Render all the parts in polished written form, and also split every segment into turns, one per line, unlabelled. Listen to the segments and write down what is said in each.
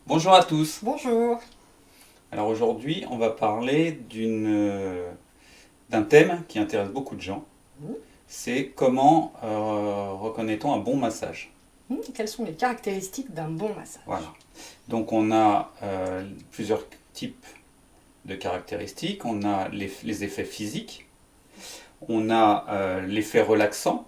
Bonjour à tous.
Bonjour.
Alors aujourd'hui, on va parler d'un thème qui intéresse beaucoup de gens.
Mhm.
C'est comment reconnaît-on un bon massage.
Quelles sont les caractéristiques d'un bon
Voilà.
massage?
Donc on a plusieurs types de caractéristiques. On a les effets physiques, on a l'effet relaxant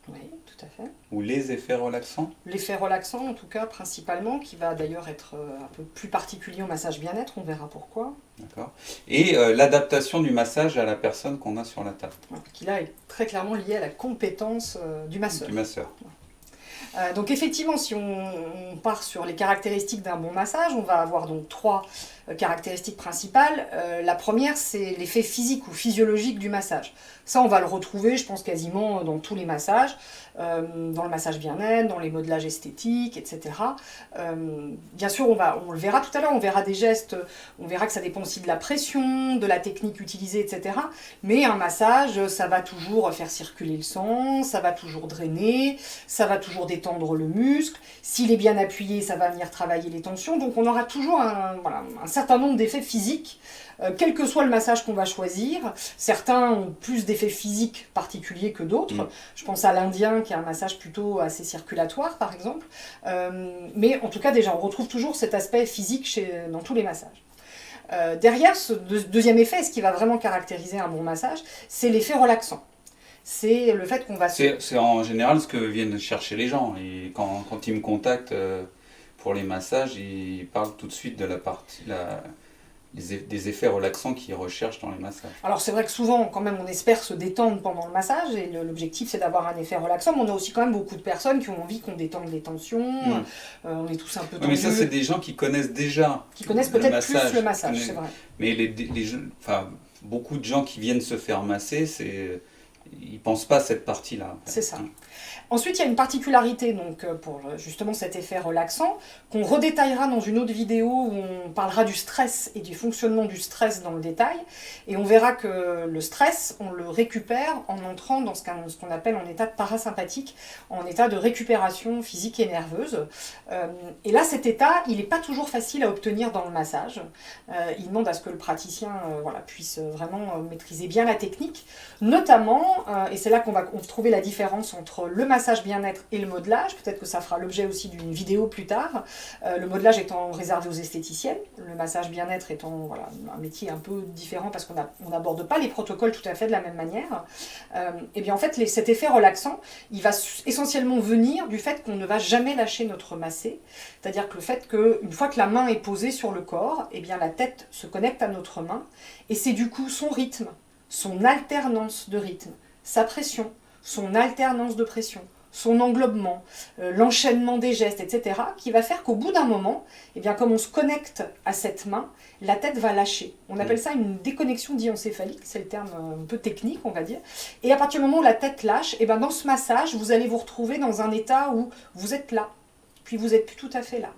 Oui, tout à fait.
ou les effets relaxants.
L'effet relaxant, en tout cas, principalement, qui va d'ailleurs être un peu plus particulier au massage bien-être, on verra pourquoi.
D'accord. Et l'adaptation du massage à la personne qu'on a sur la table,
Voilà, qui là est très clairement lié à la compétence du masseur.
du masseur.
Donc effectivement, si on part sur les caractéristiques d'un bon massage, on va avoir donc trois caractéristiques principales. La première, c'est l'effet physique ou physiologique du massage. Ça, on va le retrouver, je pense, quasiment dans tous les massages, dans le massage bien-être, dans les modelages esthétiques, etc. Bien sûr, on le verra tout à l'heure, on verra des gestes, on verra que ça dépend aussi de la pression, de la technique utilisée, etc. Mais un massage, ça va toujours faire circuler le sang, ça va toujours drainer, ça va toujours détendre le muscle. S'il est bien appuyé, ça va venir travailler les tensions. Donc on aura toujours un certain nombre d'effets physiques, quel que soit le massage qu'on va choisir. Certains ont plus d'effets physiques particuliers que d'autres. Je pense à l'indien qui a un massage plutôt assez circulatoire par exemple. Mais en tout cas déjà on retrouve toujours cet aspect physique dans tous les massages. Derrière ce deuxième effet, ce qui va vraiment caractériser un bon massage, c'est l'effet relaxant. C'est le fait qu'on va
C'est en général ce que viennent chercher les gens. Et quand ils me contactent pour les massages, ils parlent tout de suite de la partie, des effets relaxants qu'ils recherchent dans les massages.
Alors c'est vrai que souvent, quand même, on espère se détendre pendant le massage, et l'objectif c'est d'avoir un effet relaxant, mais on a aussi quand même beaucoup de personnes qui ont envie qu'on détende les tensions, on est tous un peu
Oui, mais
tendus,
ça, c'est des gens qui connaissent déjà
qui connaissent
le
peut-être plus
massage.
le massage, c'est vrai.
Mais enfin, beaucoup de gens qui viennent se faire masser, ils pensent pas à cette partie-là, en fait.
C'est ça. Ensuite, il y a une particularité donc, pour justement cet effet relaxant, qu'on redétaillera dans une autre vidéo où on parlera du stress et du fonctionnement du stress dans le détail. Et on verra que le stress, on le récupère en entrant dans ce qu'on appelle en état de parasympathique, en état de récupération physique et nerveuse. Et là, cet état, il n'est pas toujours facile à obtenir dans le massage. Il demande à ce que le praticien puisse vraiment maîtriser bien la technique, notamment, et c'est là qu'on va trouver la différence entre le massage bien-être et le modelage. Peut-être que ça fera l'objet aussi d'une vidéo plus tard. Le modelage étant réservé aux esthéticiennes, le massage bien-être étant un métier un peu différent parce qu'on n'aborde pas les protocoles tout à fait de la même manière. Et bien en fait, cet effet relaxant, il va essentiellement venir du fait qu'on ne va jamais lâcher notre massé. C'est-à-dire que le fait qu'une fois que la main est posée sur le corps, et bien la tête se connecte à notre main, et c'est du coup son rythme, son alternance de rythme, sa pression, son alternance de pression, son englobement, l'enchaînement des gestes, etc., qui va faire qu'au bout d'un moment, eh bien, comme on se connecte à cette main, la tête va lâcher. On appelle ça une déconnexion diencéphalique, c'est le terme un peu technique, on va dire. Et à partir du moment où la tête lâche, eh bien, dans ce massage, vous allez vous retrouver dans un état où vous êtes là, puis vous n'êtes plus tout à fait là,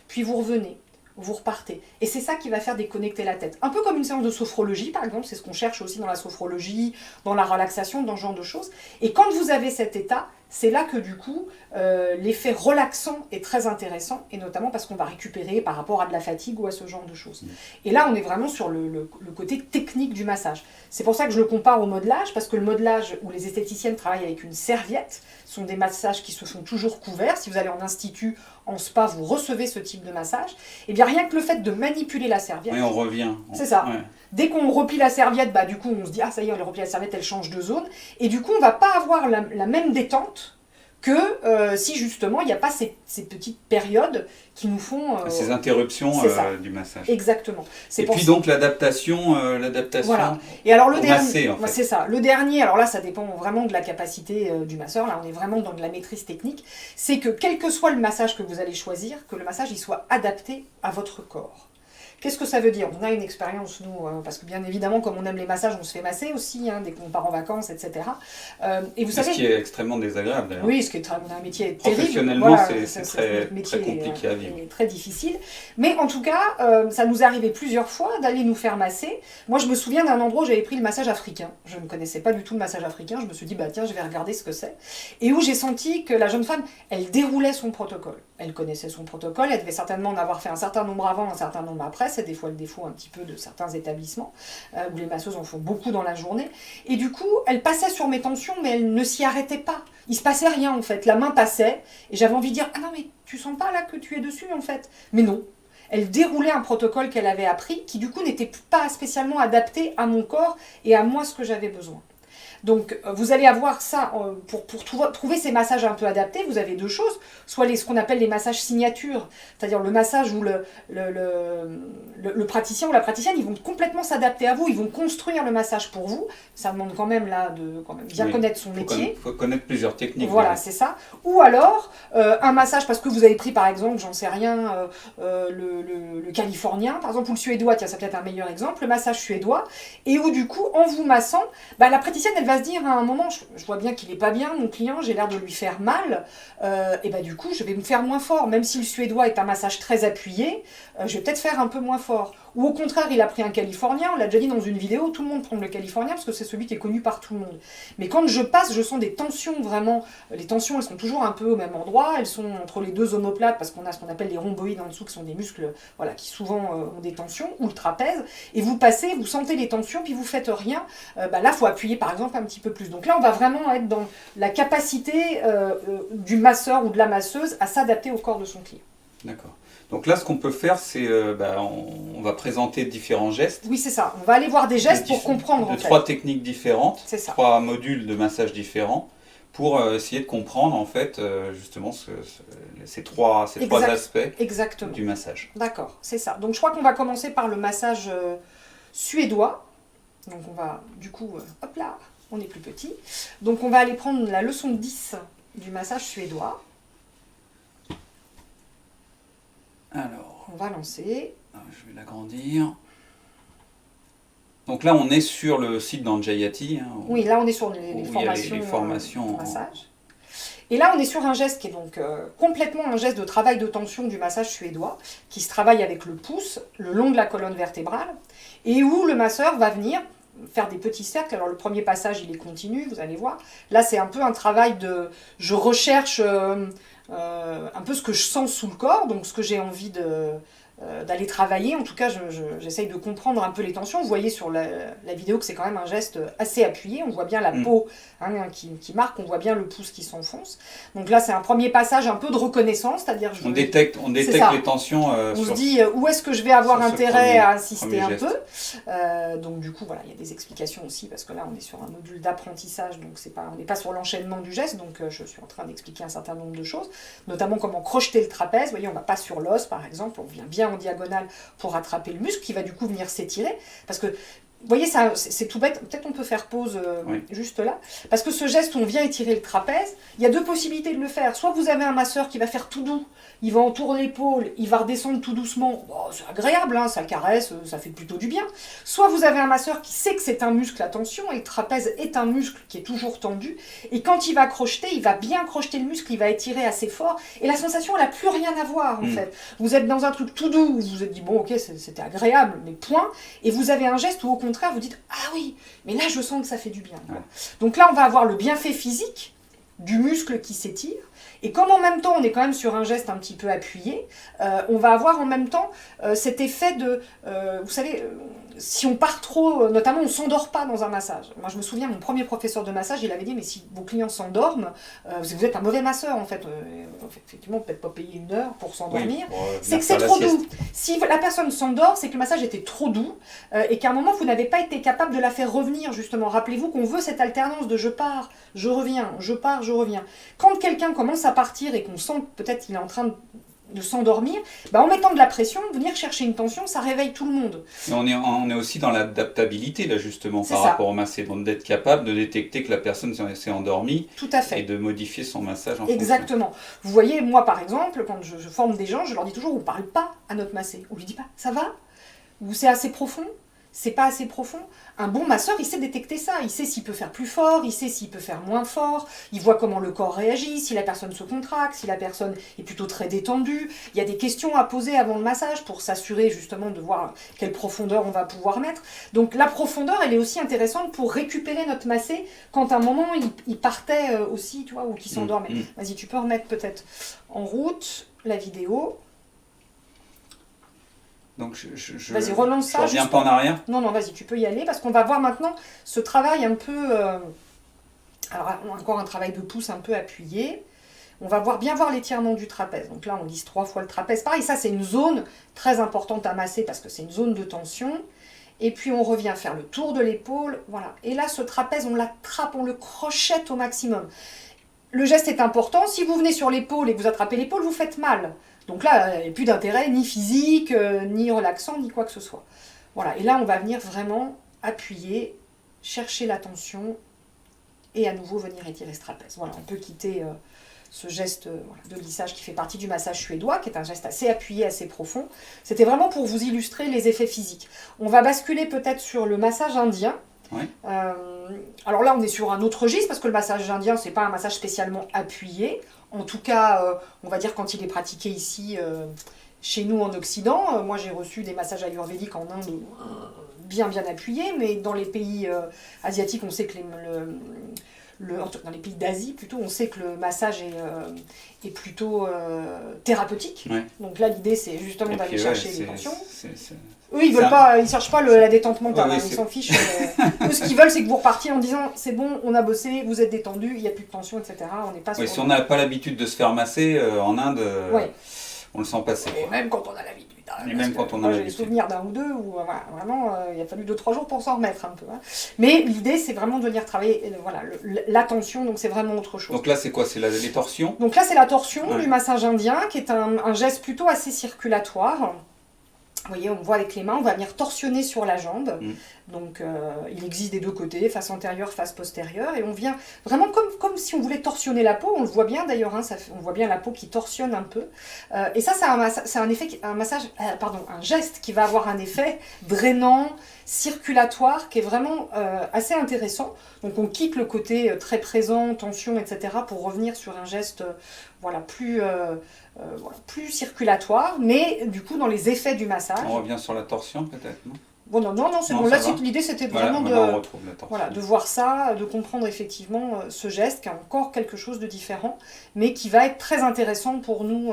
puis vous revenez, vous repartez. Et c'est ça qui va faire déconnecter la tête. Un peu comme une séance de sophrologie, par exemple, c'est ce qu'on cherche aussi dans la sophrologie, dans la relaxation, dans ce genre de choses. Et quand vous avez cet état, c'est là que du coup, l'effet relaxant est très intéressant, et notamment parce qu'on va récupérer par rapport à de la fatigue ou à ce genre de choses. Et là, on est vraiment sur le côté technique du massage. C'est pour ça que je le compare au modelage, parce que le modelage où les esthéticiennes travaillent avec une serviette, sont des massages qui se font toujours couverts. Si vous allez en institut, en spa, vous recevez ce type de massage. Et bien rien que le fait de manipuler la serviette...
Oui, on revient.
C'est ça.
Ouais.
Dès qu'on replie la serviette, du coup, on se dit « Ah, ça y est, on replie la serviette, elle change de zone. » Et du coup, on ne va pas avoir la même détente que si justement il n'y a pas ces petites périodes qui nous font...
Ces interruptions du massage.
Exactement.
Et puis donc l'adaptation
voilà. Et alors le dernier,
massé, en fait.
C'est ça. Le dernier, alors là ça dépend vraiment de la capacité du masseur, là on est vraiment dans de la maîtrise technique, c'est que quel que soit le massage que vous allez choisir, que le massage il soit adapté à votre corps. Qu'est-ce que ça veut dire? On a une expérience, nous, parce que bien évidemment, comme on aime les massages, on se fait masser aussi, dès qu'on part en vacances, etc. Et vous savez,
ce qui est extrêmement désagréable, d'ailleurs.
oui, on a un métier terrible.
Professionnellement, c'est très compliqué à vivre.
Très difficile. Mais en tout cas, ça nous est arrivé plusieurs fois d'aller nous faire masser. Moi, je me souviens d'un endroit où j'avais pris le massage africain. Je ne connaissais pas du tout le massage africain. Je me suis dit, tiens, je vais regarder ce que c'est. Et où j'ai senti que la jeune femme, elle déroulait son protocole. elle connaissait son protocole, elle devait certainement en avoir fait un certain nombre avant, un certain nombre après, c'est des fois le défaut un petit peu de certains établissements, où les masseuses en font beaucoup dans la journée, et du coup, elle passait sur mes tensions, mais elle ne s'y arrêtait pas, il se passait rien en fait, la main passait, et j'avais envie de dire, ah non mais tu sens pas là que tu es dessus en fait, mais non. Elle déroulait un protocole qu'elle avait appris, qui du coup n'était pas spécialement adapté à mon corps et à moi ce que j'avais besoin. Donc vous allez avoir ça, pour trouver ces massages un peu adaptés, vous avez deux choses, soit ce qu'on appelle les massages signatures, c'est-à-dire le massage où le praticien ou la praticienne, ils vont complètement s'adapter à vous, ils vont construire le massage pour vous, ça demande quand même là de quand même bien connaître son métier.
Il faut connaître plusieurs techniques.
Voilà, c'est ça. Ou alors, un massage, parce que vous avez pris par exemple, j'en sais rien, le californien, par exemple, ou le suédois, tiens, c'est peut-être un meilleur exemple, le massage suédois, et où du coup, en vous massant, la praticienne, elle va se dire à un moment, je vois bien qu'il n'est pas bien, mon client, j'ai l'air de lui faire mal, et du coup, je vais me faire moins fort, même si le suédois est un massage très appuyé, je vais peut-être faire un peu moins fort. Ou au contraire, il a pris un californien, on l'a déjà dit dans une vidéo, tout le monde prend le californien parce que c'est celui qui est connu par tout le monde. Mais quand je passe, je sens des tensions vraiment, les tensions elles sont toujours un peu au même endroit, elles sont entre les deux omoplates parce qu'on a ce qu'on appelle les rhomboïdes en dessous qui sont des muscles qui souvent ont des tensions, ou le trapèze, et vous passez, vous sentez les tensions, puis vous faites rien, là il faut appuyer par exemple un petit peu plus. Donc là on va vraiment être dans la capacité du masseur ou de la masseuse à s'adapter au corps de son client.
D'accord. Donc là, ce qu'on peut faire, c'est on va présenter différents gestes.
Oui, c'est ça. On va aller voir des gestes pour comprendre.
De trois techniques différentes,
c'est ça.
3 modules de massage différents, pour essayer de comprendre en fait justement ces trois aspects
Exactement.
du massage.
D'accord, c'est ça. Donc je crois qu'on va commencer par le massage suédois. Donc on va, du coup, hop là, on est plus petit. Donc on va aller prendre la leçon 10 du massage suédois.
Alors,
on va lancer.
Je vais l'agrandir. Donc là, on est sur le site d'Anjayati.
Oui, là, on est sur les formations massage. Et là, on est sur un geste qui est donc complètement un geste de travail de tension du massage suédois, qui se travaille avec le pouce, le long de la colonne vertébrale, et où le masseur va venir faire des petits cercles. Alors le premier passage, il est continu, vous allez voir. Là, c'est un peu un travail de... Je recherche... un peu ce que je sens sous le corps, donc ce que j'ai envie d'aller travailler. En tout cas, j'essaye de comprendre un peu les tensions. Vous voyez sur la vidéo que c'est quand même un geste assez appuyé. On voit bien la peau qui marque, on voit bien le pouce qui s'enfonce. Donc là, c'est un premier passage un peu de reconnaissance, c'est-à-dire...
On détecte les tensions.
On se dit où est-ce que je vais avoir intérêt à insister un peu. Donc du coup, voilà, il y a des explications aussi, parce que là, on est sur un module d'apprentissage, donc on n'est pas sur l'enchaînement du geste, donc je suis en train d'expliquer un certain nombre de choses, notamment comment crocheter le trapèze. Vous voyez, on ne va pas sur l'os, par exemple, on vient bien en diagonale pour attraper le muscle qui va du coup venir s'étirer, parce que vous voyez, ça, c'est tout bête, peut-être on peut faire pause juste là, parce que ce geste où on vient étirer le trapèze, il y a deux possibilités de le faire. Soit vous avez un masseur qui va faire tout doux, il va entourner l'épaule, il va redescendre tout doucement, bon, c'est agréable, hein, ça caresse, ça fait plutôt du bien. Soit vous avez un masseur qui sait que c'est un muscle à tension, et le trapèze est un muscle qui est toujours tendu, et quand il va crocheter, il va bien crocheter le muscle, il va étirer assez fort, et la sensation, elle n'a plus rien à voir en fait. Vous êtes dans un truc tout doux, vous vous êtes dit, bon ok, c'était agréable, mais point, et vous avez un geste où au contraire, vous dites, ah oui, mais là je sens que ça fait du bien. Ouais. Donc là, on va avoir le bienfait physique du muscle qui s'étire, et comme en même temps, on est quand même sur un geste un petit peu appuyé, on va avoir en même temps cet effet de, vous savez, si on part trop, notamment on ne s'endort pas dans un massage. Moi je me souviens, mon premier professeur de massage, il avait dit, mais si vos clients s'endorment, vous êtes un mauvais masseur en fait. Effectivement, peut-être pas payer 1 heure pour s'endormir. Oui, c'est que c'est trop doux. Si la personne s'endort, c'est que le massage était trop doux et qu'à un moment, vous n'avez pas été capable de la faire revenir justement. Rappelez-vous qu'on veut cette alternance de je pars, je reviens, je pars, je reviens. Quand quelqu'un commence à partir et qu'on sent que peut-être qu'il est en train de s'endormir, en mettant de la pression, venir chercher une tension, ça réveille tout le monde.
Et on est aussi dans l'adaptabilité, là, justement, par rapport au massage, donc d'être capable de détecter que la personne s'est endormie.
Tout à fait.
Et de modifier son massage en
Exactement.
fonction.
Vous voyez, moi, par exemple, quand je forme des gens, je leur dis toujours, on ne parle pas à notre massé. On ne lui dit pas, ça va? Ou c'est assez profond? C'est pas assez profond. Un bon masseur, il sait détecter ça. Il sait s'il peut faire plus fort, il sait s'il peut faire moins fort, il voit comment le corps réagit, si la personne se contracte, si la personne est plutôt très détendue. Il y a des questions à poser avant le massage pour s'assurer justement de voir quelle profondeur on va pouvoir mettre. Donc la profondeur, elle est aussi intéressante pour récupérer notre massé quand à un moment il partait aussi, tu vois, ou qu'il s'endormait. Vas-y, tu peux remettre peut-être en route. la vidéo.
Donc
Vas-y, relance ça.
Je reviens pas en arrière.
Non, non, vas-y, tu peux y aller parce qu'on va voir maintenant ce travail un peu... alors, encore un travail de pouce un peu appuyé. On va bien voir l'étirement du trapèze. Donc là, on lisse 3 fois le trapèze. Pareil, ça, c'est une zone très importante à masser parce que c'est une zone de tension. Et puis, on revient faire le tour de l'épaule. Voilà. Et là, ce trapèze, on l'attrape, on le crochette au maximum. Le geste est important. Si vous venez sur l'épaule et que vous attrapez l'épaule, vous faites mal. Donc là, il n'y a plus d'intérêt, ni physique, ni relaxant, ni quoi que ce soit. Voilà, et là, on va venir vraiment appuyer, chercher la tension, et à nouveau venir étirer ce trapèze. Voilà, on peut quitter ce geste de lissage qui fait partie du massage suédois, qui est un geste assez appuyé, assez profond. C'était vraiment pour vous illustrer les effets physiques. On va basculer peut-être sur le massage indien.
Oui.
Alors là, on est sur un autre registre, parce que le massage indien, c'est pas un massage spécialement appuyé. En tout cas, on va dire quand il est pratiqué ici, chez nous en Occident. Moi, j'ai reçu des massages ayurvédiques en Inde bien appuyés, mais dans les pays asiatiques, on sait que dans les pays d'Asie, plutôt, on sait que le massage est plutôt thérapeutique.
Ouais.
Donc là, l'idée, c'est justement d'aller chercher les tensions. Eux, ils ne cherchent pas la détente mentale, ils s'en fichent. Eux, ce qu'ils veulent, c'est que vous repartiez en disant c'est bon, on a bossé, vous êtes détendu, il n'y a plus de tension, etc. On n'est pas sur...
Si on n'a pas l'habitude de se faire masser en Inde, on le sent passer.
Et même quand on a l'habitude.
Et même quand on a
moi, j'ai des souvenirs d'un ou deux où voilà, vraiment, il a fallu 2-3 jours pour s'en remettre un peu. Hein. Mais l'idée, c'est vraiment de venir travailler la tension, donc c'est vraiment autre chose.
Donc là, c'est quoi? C'est les torsions?
Donc là, c'est la torsion du massage indien, qui est un geste plutôt assez circulatoire. Vous voyez, on voit avec les mains, on va venir torsionner sur la jambe. Donc, il existe des deux côtés, face antérieure, face postérieure. Et on vient vraiment comme si on voulait torsionner la peau. On le voit bien d'ailleurs, hein, on voit bien la peau qui torsionne un peu. Et ça, c'est un geste qui va avoir un effet drainant, circulatoire, qui est vraiment assez intéressant. Donc, on quitte le côté très présent, tension, etc. pour revenir sur un geste plus circulatoire, mais du coup dans les effets du massage.
On revient sur la torsion peut-être, non?
Bon, non, c'est bon. Là, l'idée c'était vraiment de voir ça, de comprendre effectivement ce geste qui a encore quelque chose de différent, mais qui va être très intéressant pour nous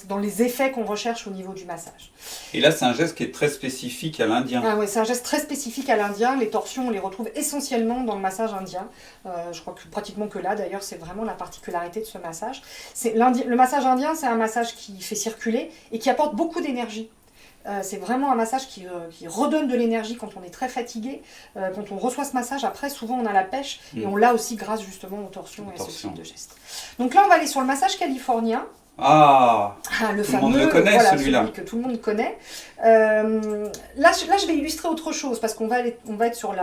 dans les effets qu'on recherche au niveau du massage.
Et là, c'est un geste qui est très spécifique à l'indien.
Ah ouais, c'est un geste très spécifique à l'indien. Les torsions, on les retrouve essentiellement dans le massage indien. Je crois que pratiquement que là, d'ailleurs, c'est vraiment la particularité de ce massage. Le massage indien, c'est un massage qui fait circuler et qui apporte beaucoup d'énergie. C'est vraiment un massage qui redonne de l'énergie quand on est très fatigué. Quand on reçoit ce massage, après, souvent on a la pêche et on l'a aussi grâce justement aux torsions et à ce type de gestes. Donc là, on va aller sur le massage californien. Le fameux,
monde le connaît, celui-là.
Celui que tout le monde connaît. Là, je vais illustrer autre chose parce qu'on va être sur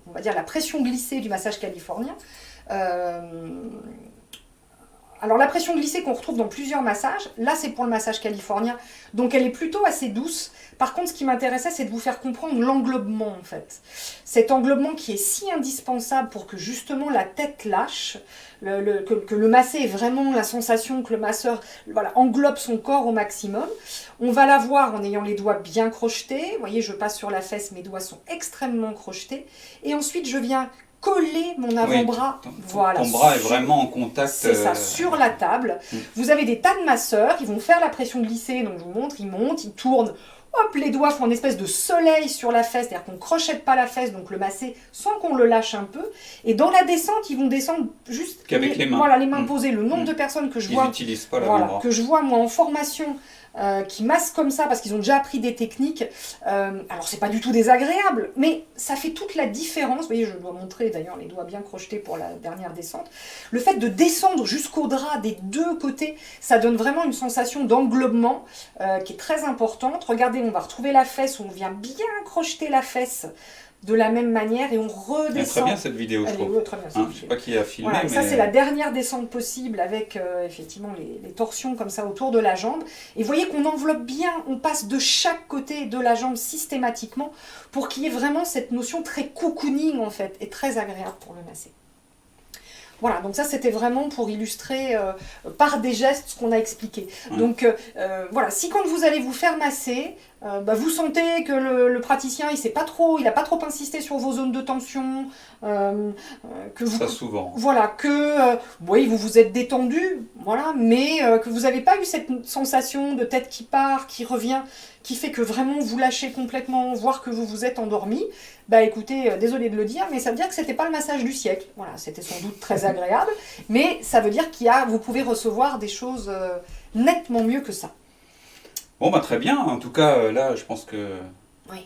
on va dire la pression glissée du massage californien. Alors la pression glissée qu'on retrouve dans plusieurs massages, là c'est pour le massage californien, donc elle est plutôt assez douce. Par contre, ce qui m'intéressait, c'est de vous faire comprendre l'englobement en fait. Cet englobement qui est si indispensable pour que justement la tête lâche, que le massé ait vraiment la sensation que le masseur englobe son corps au maximum. On va l'avoir en ayant les doigts bien crochetés. Vous voyez, je passe sur la fesse, mes doigts sont extrêmement crochetés. Et ensuite, je viens coller mon avant-bras.
Ton bras est vraiment en contact.
C'est ça, sur la table. Vous avez des tas de masseurs, ils vont faire la pression glissée, donc je vous montre, ils montent, ils tournent. Hop, les doigts font une espèce de soleil sur la fesse, c'est-à-dire qu'on ne crochette pas la fesse, donc le masser sans qu'on le lâche un peu. Et dans la descente, ils vont descendre juste
qu'avec les mains.
Voilà, les mains posées. Le nombre de personnes que je vois, que je vois moi en formation, qui massent comme ça parce qu'ils ont déjà appris des techniques. Alors c'est pas du tout désagréable, mais ça fait toute la différence. Vous voyez, je dois montrer d'ailleurs les doigts bien crochetés pour la dernière descente. Le fait de descendre jusqu'au drap des deux côtés, ça donne vraiment une sensation d'englobement qui est très importante. Regardez, on va retrouver la fesse, où on vient bien crocheter la fesse de la même manière et on redescend. Elle est
très bien cette vidéo, je trouve.
Très bien,
je ne sais pas qui a filmé.
Voilà,
mais...
Ça, c'est la dernière descente possible avec effectivement les torsions comme ça autour de la jambe. Et vous voyez qu'on enveloppe bien, on passe de chaque côté de la jambe systématiquement pour qu'il y ait vraiment cette notion très cocooning en fait et très agréable pour le masser. Voilà, donc ça c'était vraiment pour illustrer par des gestes ce qu'on a expliqué. Donc voilà, si quand vous allez vous faire masser, vous sentez que le praticien il n'a pas trop insisté sur vos zones de tension, que vous,
Ça souvent.
voilà, que oui, vous vous êtes détendu, voilà, mais que vous n'avez pas eu cette sensation de tête qui part, qui revient, qui fait que vraiment vous lâchez complètement, voire que vous vous êtes endormi, écoutez, désolé de le dire, mais ça veut dire que c'était pas le massage du siècle. Voilà, c'était sans doute très agréable, mais ça veut dire vous pouvez recevoir des choses nettement mieux que ça.
Bon, très bien. En tout cas, là, je pense que
Oui.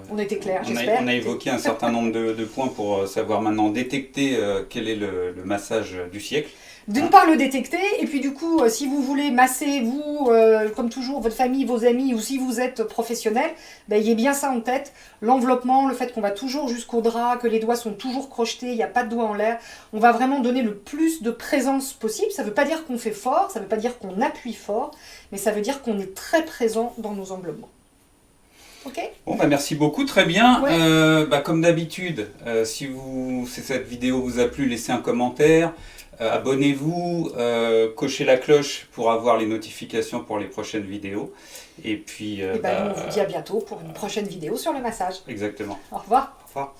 on
était clair, j'espère.
On a évoqué un certain nombre de points pour savoir maintenant détecter quel est le massage du siècle.
D'une part, le détecter, et puis du coup, si vous voulez masser, vous, comme toujours, votre famille, vos amis, ou si vous êtes professionnel, ayez bien ça en tête. L'enveloppement, le fait qu'on va toujours jusqu'au drap, que les doigts sont toujours crochetés, il n'y a pas de doigts en l'air. On va vraiment donner le plus de présence possible. Ça ne veut pas dire qu'on fait fort, ça ne veut pas dire qu'on appuie fort, mais ça veut dire qu'on est très présent dans nos enveloppements. Ok ?
Bon, merci beaucoup, très bien.
Ouais.
Comme d'habitude, si cette vidéo vous a plu, laissez un commentaire. Abonnez-vous, cochez la cloche pour avoir les notifications pour les prochaines vidéos. Et puis,
nous, on vous dit à bientôt pour une prochaine vidéo sur le massage.
Exactement.
Au revoir.
Au revoir.